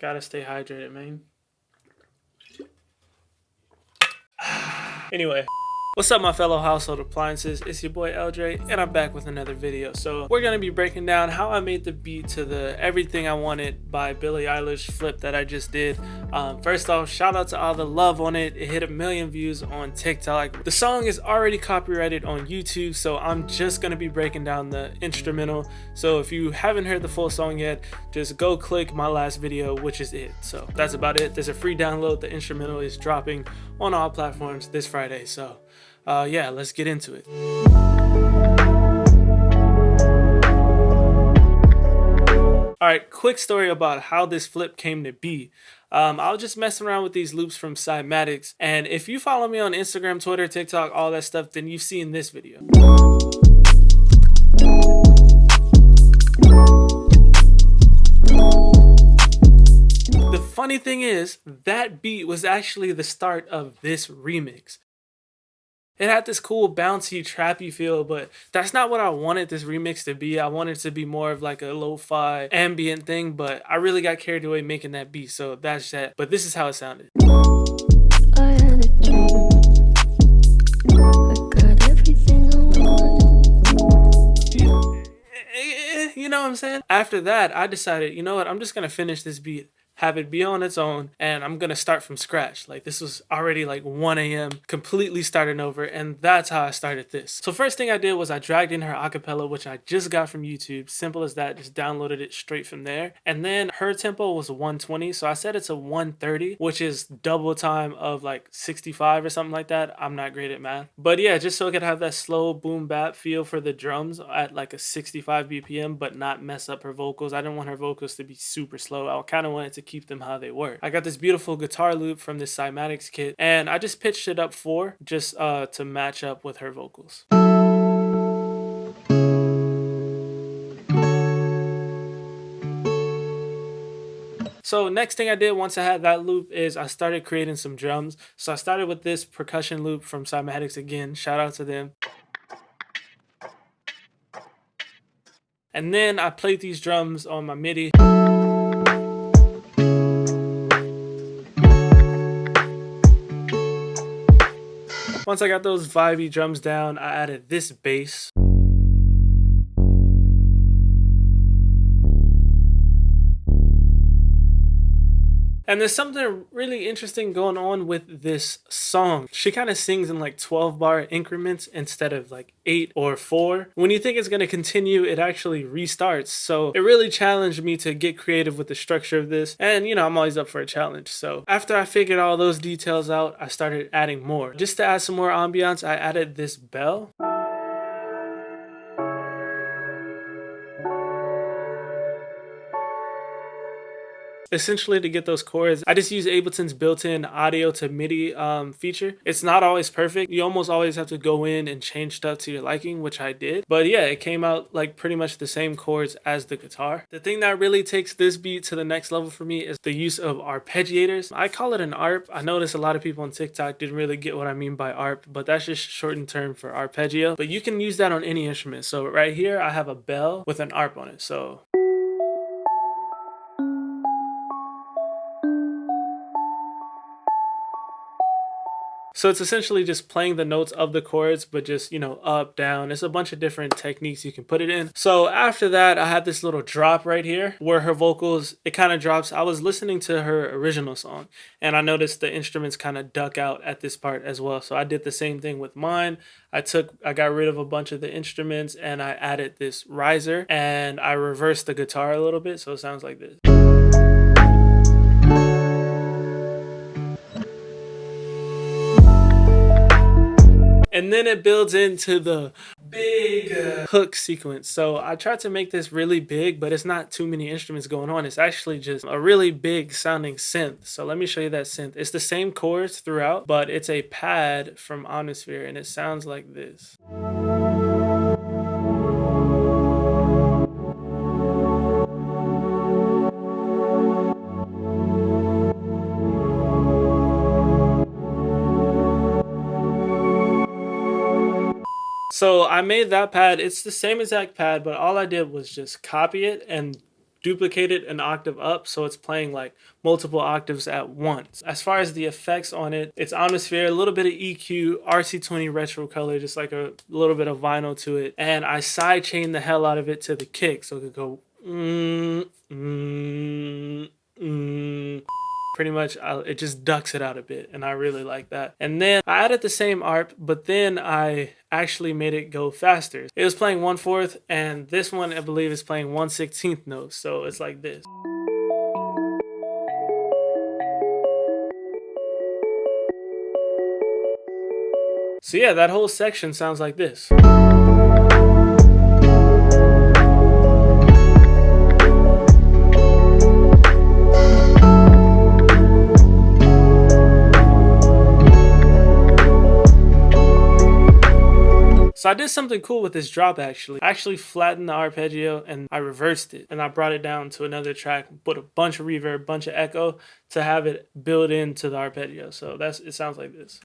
Gotta stay hydrated, man. Anyway. What's up, my fellow household appliances? It's your boy L.Dre, and I'm back with another video. So we're gonna be breaking down how I made the beat to the Everything I Wanted by Billie Eilish flip that I just did. First off, shout out to all the love on it. It hit 1 million views on TikTok. The song is already copyrighted on YouTube, so I'm just gonna be breaking down the instrumental. So if you haven't heard the full song yet, just go click my last video, which is it. So that's about it. There's a free download. The instrumental is dropping on all platforms this Friday. So yeah, let's get into it. Alright, quick story about how this flip came to be. I was just messing around with these loops from Cymatics, and if you follow me on Instagram, Twitter, TikTok, all that stuff, then you've seen this video. The funny thing is, that beat was actually the start of this remix. It had this cool bouncy trappy feel, but that's not what I wanted this remix to be. I wanted it to be more of like a lo-fi ambient thing, but I really got carried away making that beat, so that's that. But this is how it sounded. I had a dream. I got everything I want. You know what I'm saying? After that, I decided, you know what, I'm just gonna finish this beat, have it be on its own, and I'm gonna start from scratch. Like, this was already like 1 a.m, completely starting over, and that's how I started this. So first thing I did was I dragged in her acapella, which I just got from YouTube. Simple as that, just downloaded it straight from there. And then her tempo was 120, so I set it to 130, which is double time of like 65 or something like that. I'm not great at math, but yeah, just so it could have that slow boom bap feel for the drums at like a 65 BPM, but not mess up her vocals. I didn't want her vocals to be super slow. I kind of wanted to keep them how they were. I got this beautiful guitar loop from this Cymatics kit, and I just pitched it up 4 just to match up with her vocals. So next thing I did once I had that loop is I started creating some drums. So I started with this percussion loop from Cymatics again. Shout out to them. And then I played these drums on my MIDI. Once I got those vibey drums down, I added this bass. And there's something really interesting going on with this song. She kind of sings in like 12-bar increments instead of like 8 or 4. When you think it's going to continue, it actually restarts. So it really challenged me to get creative with the structure of this. And you know, I'm always up for a challenge. So after I figured all those details out, I started adding more. Just to add some more ambiance, I added this bell. Essentially, to get those chords, I just use Ableton's built-in audio to MIDI feature. It's not always perfect. You almost always have to go in and change stuff to your liking, which I did. But yeah, it came out like pretty much the same chords as the guitar. The thing that really takes this beat to the next level for me is the use of arpeggiators. I call it an ARP. I noticed a lot of people on TikTok didn't really get what I mean by ARP, but that's just shortened term for arpeggio. But you can use that on any instrument. So right here, I have a bell with an ARP on it. So it's essentially just playing the notes of the chords, but just, you know, up, down. It's a bunch of different techniques you can put it in. So after that, I had this little drop right here where her vocals, it kind of drops. I was listening to her original song and I noticed the instruments kind of duck out at this part as well. So I did the same thing with mine. I got rid of a bunch of the instruments and I added this riser and I reversed the guitar a little bit. So it sounds like this. And then it builds into the big hook sequence. So I tried to make this really big, but it's not too many instruments going on. It's actually just a really big sounding synth. So let me show you that synth. It's the same chords throughout, but it's a pad from Omnisphere and it sounds like this. So I made that pad. It's the same exact pad, but all I did was just copy it and duplicate it an octave up, so it's playing like multiple octaves at once. As far as the effects on it, it's atmosphere, a little bit of EQ, RC20 retro color, just like a little bit of vinyl to it, and I sidechain the hell out of it to the kick, so it could go pretty much. It just ducks it out a bit, and I really like that. And then I added the same ARP, but then I actually made it go faster. It was playing 1/4, and this one I believe is playing 1/16 notes, so it's like this. So yeah, that whole section sounds like this. So I did something cool with this drop actually. I actually flattened the arpeggio and I reversed it, and I brought it down to another track, put a bunch of reverb, bunch of echo to have it build into the arpeggio. So it sounds like this.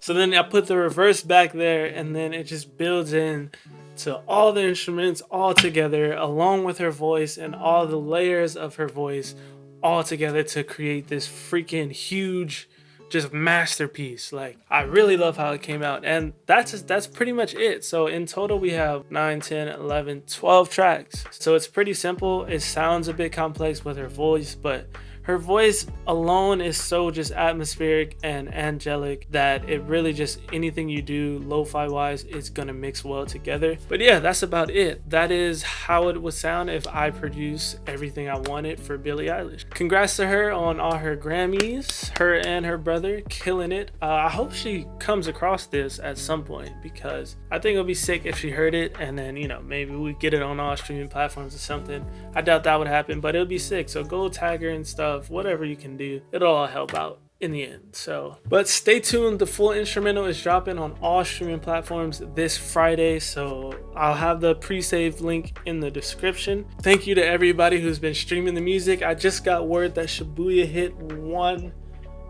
So then I put the reverse back there, and then it just builds in to all the instruments all together, along with her voice and all the layers of her voice all together to create this freaking huge just masterpiece. Like, I really love how it came out, and that's pretty much it. So in total we have 9, 10, 11, 12 tracks. So it's pretty simple. It sounds a bit complex with her voice, but her voice alone is so just atmospheric and angelic that it really just, anything you do lo-fi wise, it's gonna mix well together. But yeah, that's about it. That is how it would sound if I produce everything I wanted for Billie Eilish. Congrats to her on all her Grammys, her and her brother killing it. I hope she comes across this at some point, because I think it'll be sick if she heard it and then, you know, maybe we get it on all streaming platforms or something. I doubt that would happen, but it'll be sick. So go tag her and stuff. Whatever you can do, it'll all help out in the end. So, but stay tuned. The full instrumental is dropping on all streaming platforms this Friday, so I'll have the pre-saved link in the description. Thank you to everybody who's been streaming the music. I just got word that Shibuya hit 1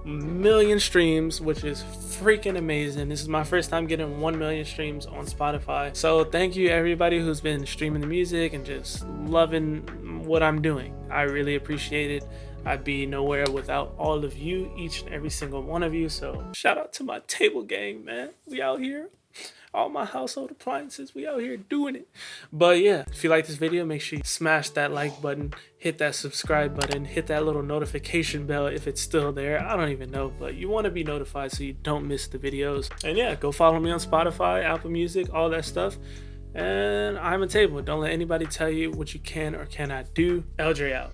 million streams, which is freaking amazing. This is my first time getting 1 million streams on Spotify, so thank you everybody who's been streaming the music and just loving what I'm doing. I really appreciate it. I'd be nowhere without all of you, each and every single one of you. So shout out to my table gang, man. We out here. All my household appliances, we out here doing it. But yeah, if you like this video, make sure you smash that like button, hit that subscribe button, hit that little notification bell if it's still there. I don't even know, but you want to be notified so you don't miss the videos. And yeah, go follow me on Spotify, Apple Music, all that stuff. And I'm a table. Don't let anybody tell you what you can or cannot do. L.Dre out.